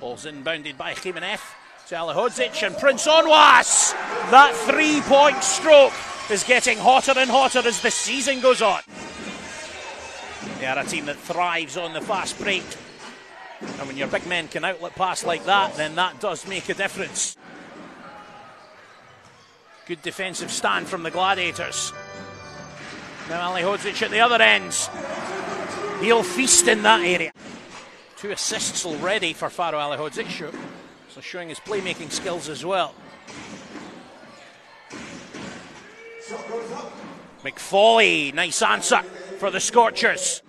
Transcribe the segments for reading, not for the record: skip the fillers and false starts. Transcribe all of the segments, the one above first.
Ball's inbounded by Jimenez to Alihodzic and Prince Onwas. That 3-point stroke is getting hotter and hotter as the season goes on. They are a team that thrives on the fast break. And when your big men can outlet pass like that, then that does make a difference. Good defensive stand from the Gladiators. Now Alihodzic at the other ends. He'll feast in that area. 2 assists already for Faro Alihodzic, so showing his playmaking skills as well. McFauley, nice answer for the Scorchers.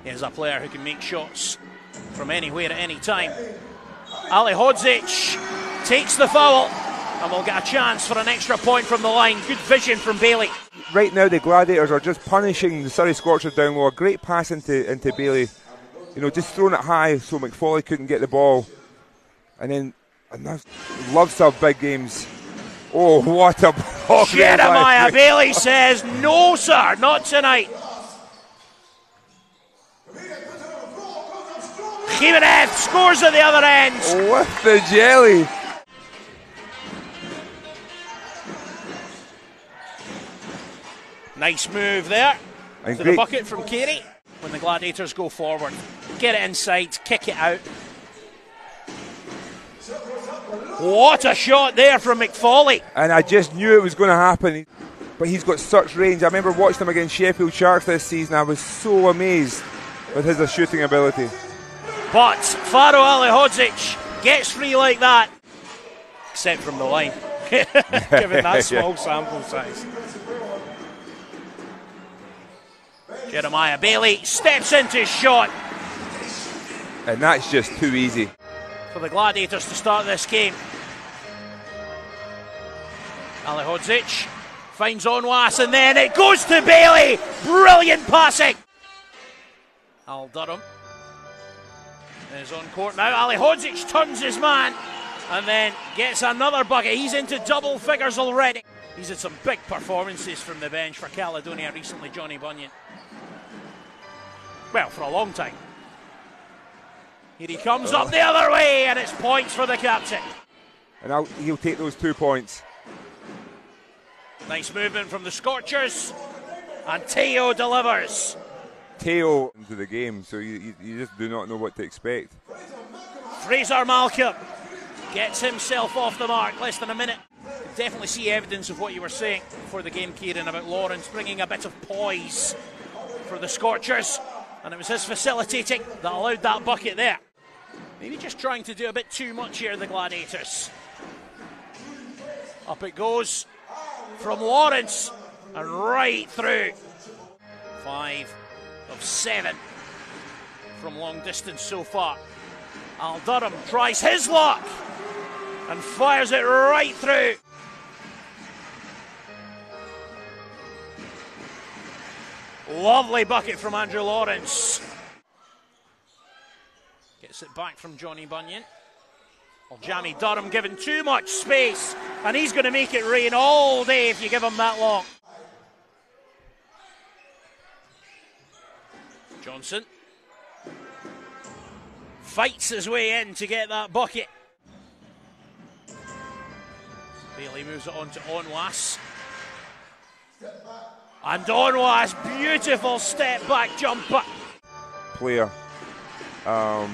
Here's a player who can make shots from anywhere at any time. Alihodzic takes the foul and will get a chance for an extra point from the line. Good vision from Bailey. Right now the Gladiators are just punishing the Surrey Scorchers down low. A great pass into Bailey. You know, just throwing it high so McFauley couldn't get the ball. And then, loves to have big games. Oh, what a block. Jeremiah Bailey says, no sir, not tonight. Jimenez scores at the other end. With the jelly. Nice move there and to the bucket from Carey. When the Gladiators go forward, get it inside, kick it out. What a shot there from McFauley. And I just knew it was going to happen. But he's got such range. I remember watching him against Sheffield Sharks this season. I was so amazed with his shooting ability. But Faro Alihodzic gets free like that. Except from the line. Given that small sample size. Jeremiah Bailey steps into his shot. And that's just too easy for the Gladiators to start this game. Alihodzic finds Onwas and then it goes to Bailey. Brilliant passing. Al Durham is on court now. Alihodzic turns his man and then gets another bucket. He's into double figures already. He's had some big performances from the bench for Caledonia recently, Johnny Bunyan. Well, for a long time. Here he comes up the other way, and it's points for the captain. And he'll take those 2 points. Nice movement from the Scorchers, and Teo delivers. Teo into the game, so you just do not know what to expect. Fraser Malcolm gets himself off the mark, less than a minute. Definitely see evidence of what you were saying before the game, Kieran, about Lawrence bringing a bit of poise for the Scorchers. And it was his facilitating that allowed that bucket there. Maybe just trying to do a bit too much here, the Gladiators. Up it goes from Lawrence and right through. 5 of 7 from long distance so far. Al Durham tries his luck and fires it right through. Lovely bucket from Andrew Lawrence. Gets it back from Johnny Bunyan. Well, Jamie Durham given too much space, and he's going to make it rain all day if you give him that long. Johnson fights his way in to get that bucket. Bailey moves it on to Onwas. And Onwas, beautiful step back jumper. Player, but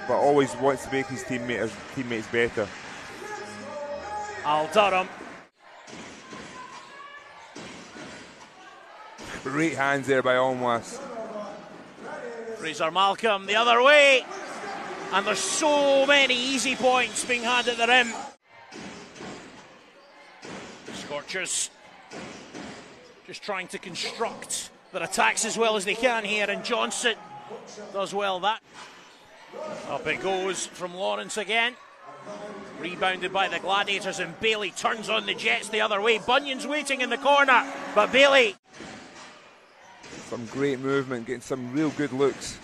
always wants to make his teammates better. Al Durham. Great hands there by Onwas. Fraser Malcolm the other way. And there's so many easy points being had at the rim. Scorchers just trying to construct their attacks as well as they can here, and Johnson does well that. Up it goes from Lawrence again. Rebounded by the Gladiators, and Bailey turns on the Jets the other way. Bunyan's waiting in the corner, but Bailey. Some great movement, getting some real good looks.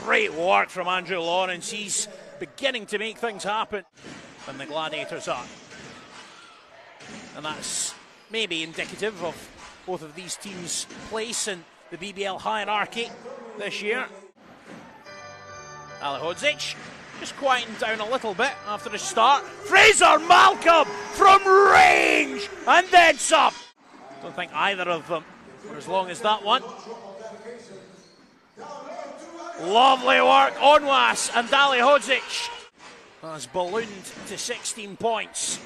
Great work from Andrew Lawrence. He's beginning to make things happen, and the Gladiators are. And that's maybe indicative of both of these teams' place and the BBL hierarchy this year. Ali Hodzic just quieting down a little bit after the start. Fraser Malcolm from range and then some. Don't think either of them were as long as that one. Lovely work, Onwas and Ali Hodzic has ballooned to 16 points.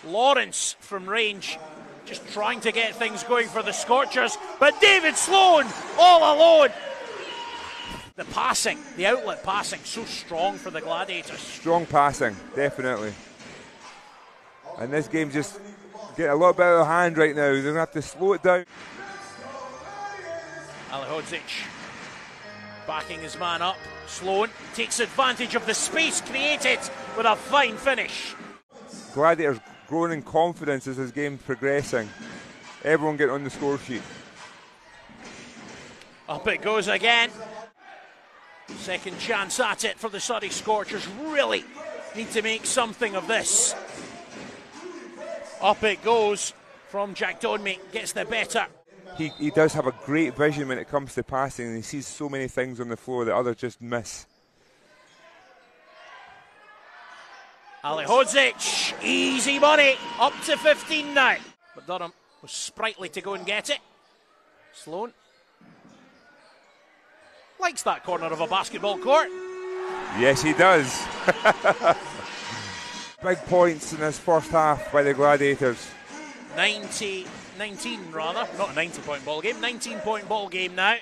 Lawrence from range just trying to get things going for the Scorchers, but David Sloan all alone. The passing, the outlet passing, so strong for the Gladiators. Strong passing, definitely. And this game just getting a little bit out of hand right now. They're going to have to slow it down. Ali Hodzic backing his man up. Sloan takes advantage of the space created with a fine finish. Gladiators growing in confidence as this game's progressing. Everyone getting on the score sheet. Up it goes again. Second chance at it for the Surrey Scorchers. Really need to make something of this. Up it goes from Jack Donmey. Gets the better. He does have a great vision when it comes to passing, and he sees so many things on the floor that others just miss. Ali Hodzic, easy money, up to 15 now. But Durham was sprightly to go and get it. Sloan likes that corner of a basketball court. Yes, he does. Big points in this first half by the Gladiators. 19 rather, not a 90-point ball game, 19-point ball game now.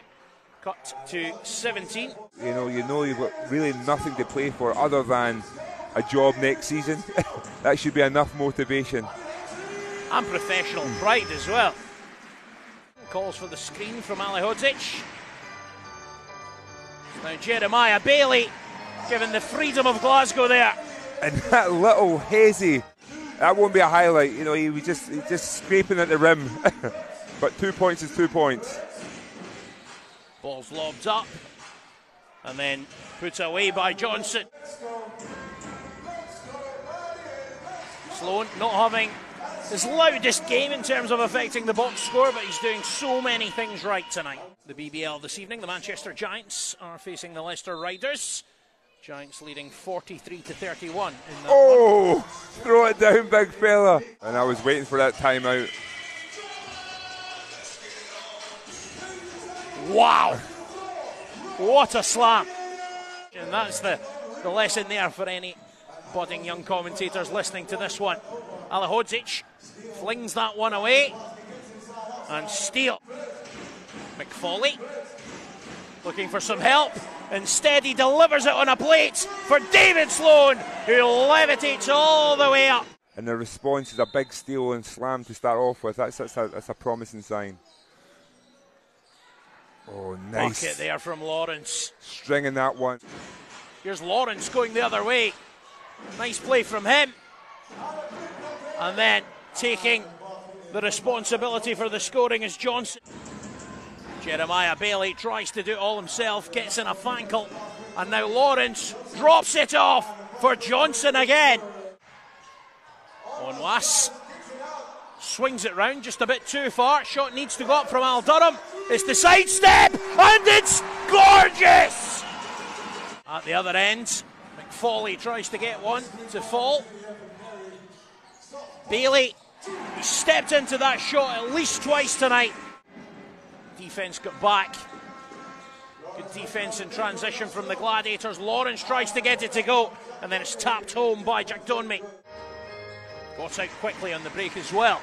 Cut to 17. You know you've got really nothing to play for other than a job next season. That should be enough motivation. And professional pride as well. Calls for the screen from Ali Hodzic. Now Jeremiah Bailey given the freedom of Glasgow there. And that little hazy, that won't be a highlight. You know, he was just scraping at the rim. But 2 points is 2 points. Ball's lobbed up and then put away by Johnson. Sloan not having his loudest game in terms of affecting the box score, but he's doing so many things right tonight. The BBL this evening, the Manchester Giants are facing the Leicester Riders. Giants leading 43-31 in that one. Throw it down, big fella. And I was waiting for that timeout. Wow, what a slam. And that's the lesson there for any budding young commentators listening to this one. Ali Hodzic flings that one away and steal. McFauley looking for some help. Instead he delivers it on a plate for David Sloan, who levitates all the way up. And the response is a big steal and slam to start off with. That's a promising sign. Oh, nice. Bucket there from Lawrence. Stringing that one. Here's Lawrence going the other way. Nice play from him. And then taking the responsibility for the scoring is Johnson. Jeremiah Bailey tries to do it all himself, gets in a fankle, and now Lawrence drops it off for Johnson again. Onwas swings it round just a bit too far. Shot needs to go up from Al Durham. It's the sidestep, and it's gorgeous! At the other end, McFauley tries to get one to fall. Bailey, he stepped into that shot at least twice tonight. Defence got back. Good defence in transition from the Gladiators. Lawrence tries to get it to go, and then it's tapped home by Jack Donmey. Got out quickly on the break as well.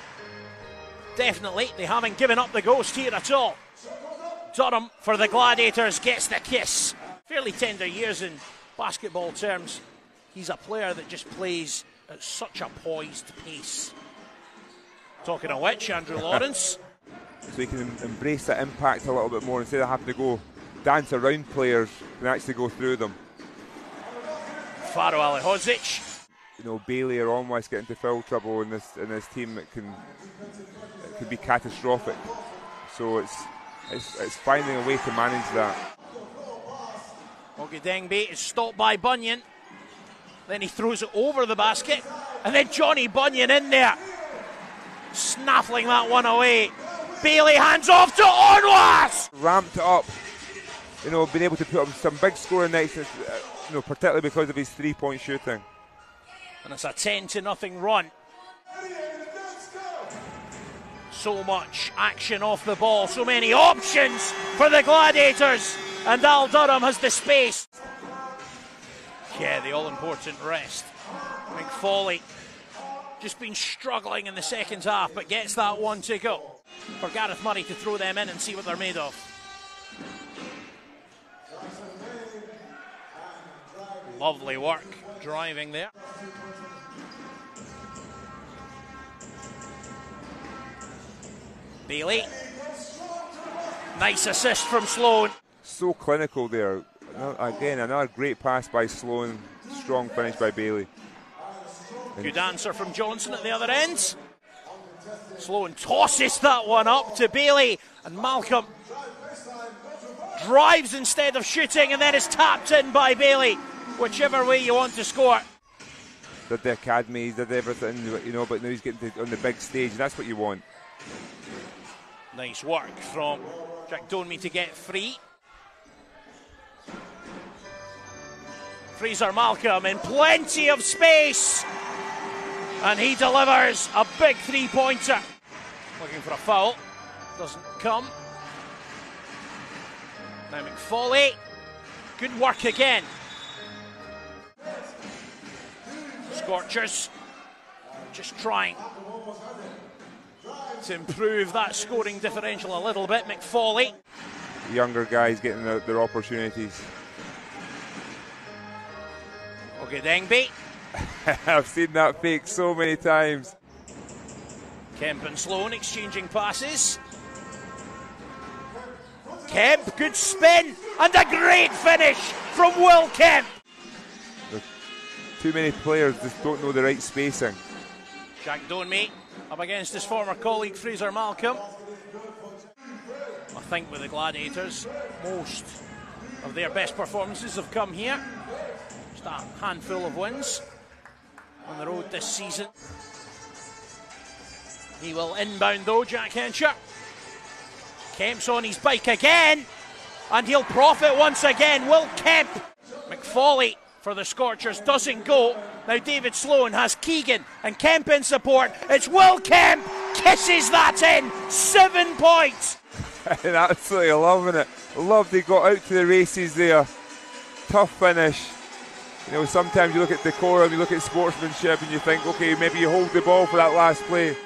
Definitely, they haven't given up the ghost here at all. Durham, for the Gladiators, gets the kiss. Fairly tender years in basketball terms. He's a player that just plays at such a poised pace. Talking of which, Andrew Lawrence. So he can embrace that impact a little bit more instead of having to go dance around players and actually go through them. Faro Ali Hodzic. You know, Bailey or Onwas get into foul trouble in this team. It can be catastrophic. So it's finding a way to manage that. Ogedengbe is stopped by Bunyan. Then he throws it over the basket, and then Johnny Bunyan in there, snaffling that one away. Bailey hands off to Onwas. Ramped it up, you know, been able to put up some big scoring nights, you know, particularly because of his 3-point shooting. And it's a 10-0 run. So much action off the ball, so many options for the Gladiators, and Al Durham has the space. Yeah, the all-important rest. McFawley just been struggling in the second half, but gets that one to go. For Gareth Murray to throw them in and see what they're made of. Lovely work driving there. Bailey. Nice assist from Sloan. So clinical there. Again, another great pass by Sloan. Strong finish by Bailey. Good answer from Johnson at the other end. Sloan tosses that one up to Bailey, and Malcolm drives instead of shooting, and then is tapped in by Bailey. Whichever way you want to score. Did the academies, did everything, you know, but now he's getting on the big stage, and that's what you want. Nice work from Jack Donemy to get free. Fraser Malcolm in plenty of space, and he delivers a big 3-pointer. Looking for a foul, doesn't come. Now McFawley, good work again. Scorchers just trying to improve that scoring differential a little bit. McFawley. Younger guys getting their opportunities. Ogedengbe. I've seen that fake so many times. Kemp and Sloan exchanging passes. Kemp, good spin, and a great finish from Will Kemp. Too many players just don't know the right spacing. Jack Donemy up against his former colleague Fraser Malcolm. I think with the Gladiators, most of their best performances have come here. Just a handful of wins on the road this season. He will inbound though, Jack Henshaw. Kemp's on his bike again, and he'll profit once again. Will Kemp. McFawley for the Scorchers doesn't go. Now David Sloan has Keegan and Kemp in support. It's Will Kemp, kisses that in. 7 points. Absolutely loving it. Loved he got out to the races there. Tough finish. You know, sometimes you look at decorum, you look at sportsmanship, and you think, okay, maybe you hold the ball for that last play.